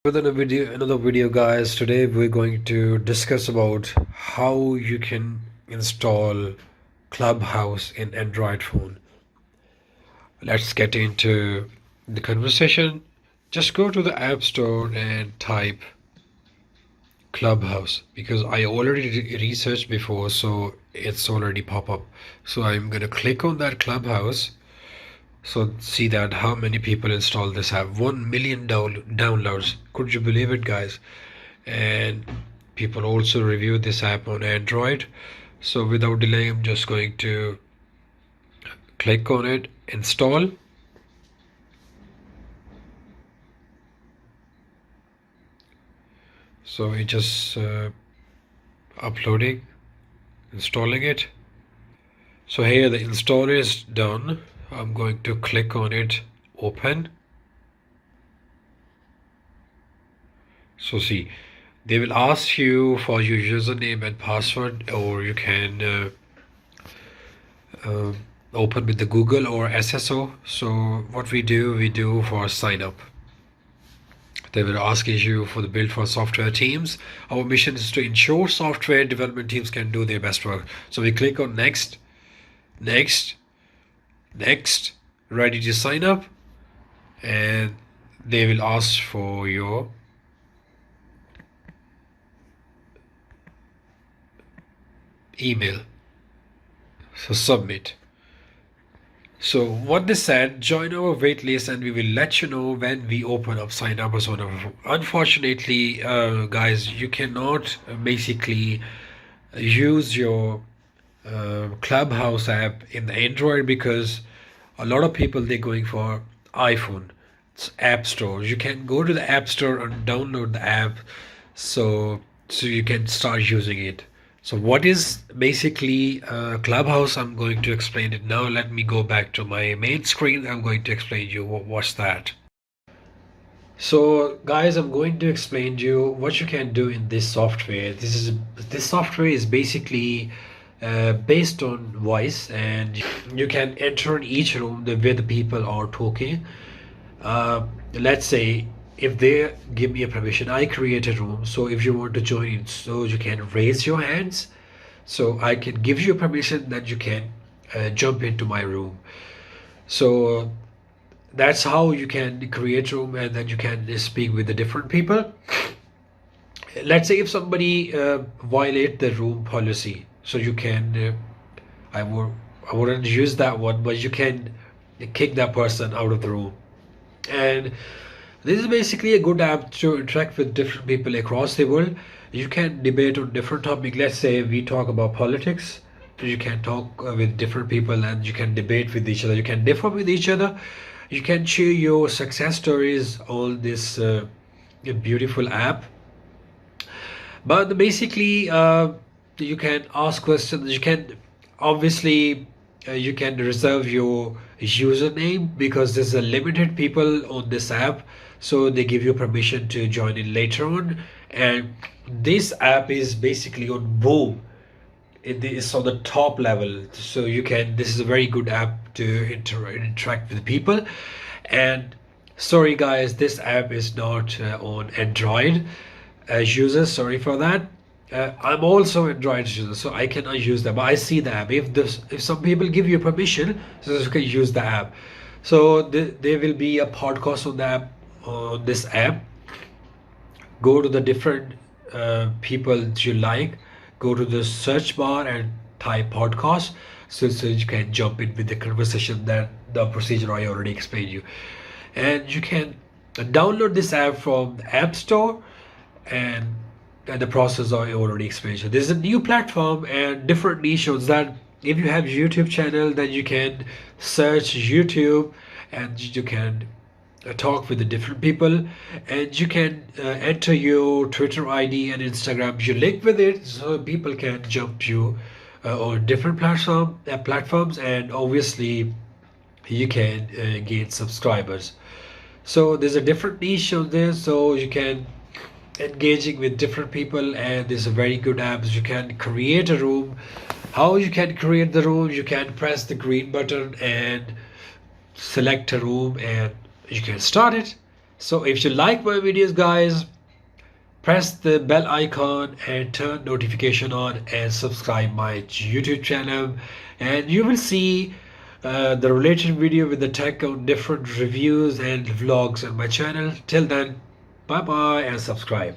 With another video, guys. Today we're going to discuss about how you can install Clubhouse in Android phone. Let's get into the conversation. Just go to the App Store and type Clubhouse because I already researched before, so it's already pop up. So I'm gonna click on that Clubhouse. So see that how many people installed this app. 1 million downloads. Could you believe it, guys? And people also review this app on Android. So without delay, I'm just going to click on it, install. So it just uploading, installing it. So here the install is done. I'm going to click on it, open. So see, they will ask you for your username and password, or you can open with the Google or SSO. So what we do for sign up. They will ask you for the build for software teams. Our mission is to ensure software development teams can do their best work. So we click on next, next, next, ready to sign up, and they will ask for your email. So submit. So what they said, join our waitlist and we will let you know when we open up sign up or so on. Unfortunately, guys, you cannot basically use your Clubhouse app in the Android because a lot of people they're going for iPhone. It's App Store. You can go to the App Store and download the app so you can start using it. So what is basically Clubhouse? I'm going to explain it now. Let me go back to my main screen. I'm going to explain you what's that. So guys, I'm going to explain to you what you can do in this software. This software is basically based on voice, and you can enter in each room where the people are talking. Let's say if they give me a permission, I create a room. So if you want to join in, so you can raise your hands. So I can give you permission that you can jump into my room. So that's how you can create room, and then you can speak with the different people. Let's say if somebody violate the room policy, so you can I wouldn't use that one, but you can kick that person out of the room. And this is basically a good app to interact with different people across the world. You can debate on different topics. Let's say we talk about politics. You can talk with different people and you can debate with each other. You can differ with each other. You can share your success stories on this beautiful app. But basically, you can ask questions. You can obviously you can reserve your username because there's a limited people on this app, so they give you permission to join in later on. And this app is basically on boom. It is on the top level, so you can. This is a very good app to interact with people. And sorry guys, this app is not on Android users. Sorry for that. I'm also Android user, so I cannot use that. But I see the app. If some people give you permission, so you can use the app. So there will be a podcast on the app, on this app. Go to the different people that you like. Go to the search bar and type podcast, so you can jump in with the conversation that the procedure I already explained you. And you can download this app from the App Store, and the process I already explained. So there's a new platform and different niches that if you have YouTube channel, then you can search YouTube and you can talk with the different people, and you can enter your Twitter ID and Instagram, you link with it, so people can jump you on different platforms, and obviously you can gain subscribers. So there's a different niche on there, so you can engaging with different people, and there's a very good app. You can create a room. How you can create the room? You can press the green button and select a room, and you can start it. So if you like my videos, guys, press the bell icon and turn notification on and subscribe my YouTube channel, and you will see the related video with the tech on different reviews and vlogs on my channel. Till then, bye bye and subscribe.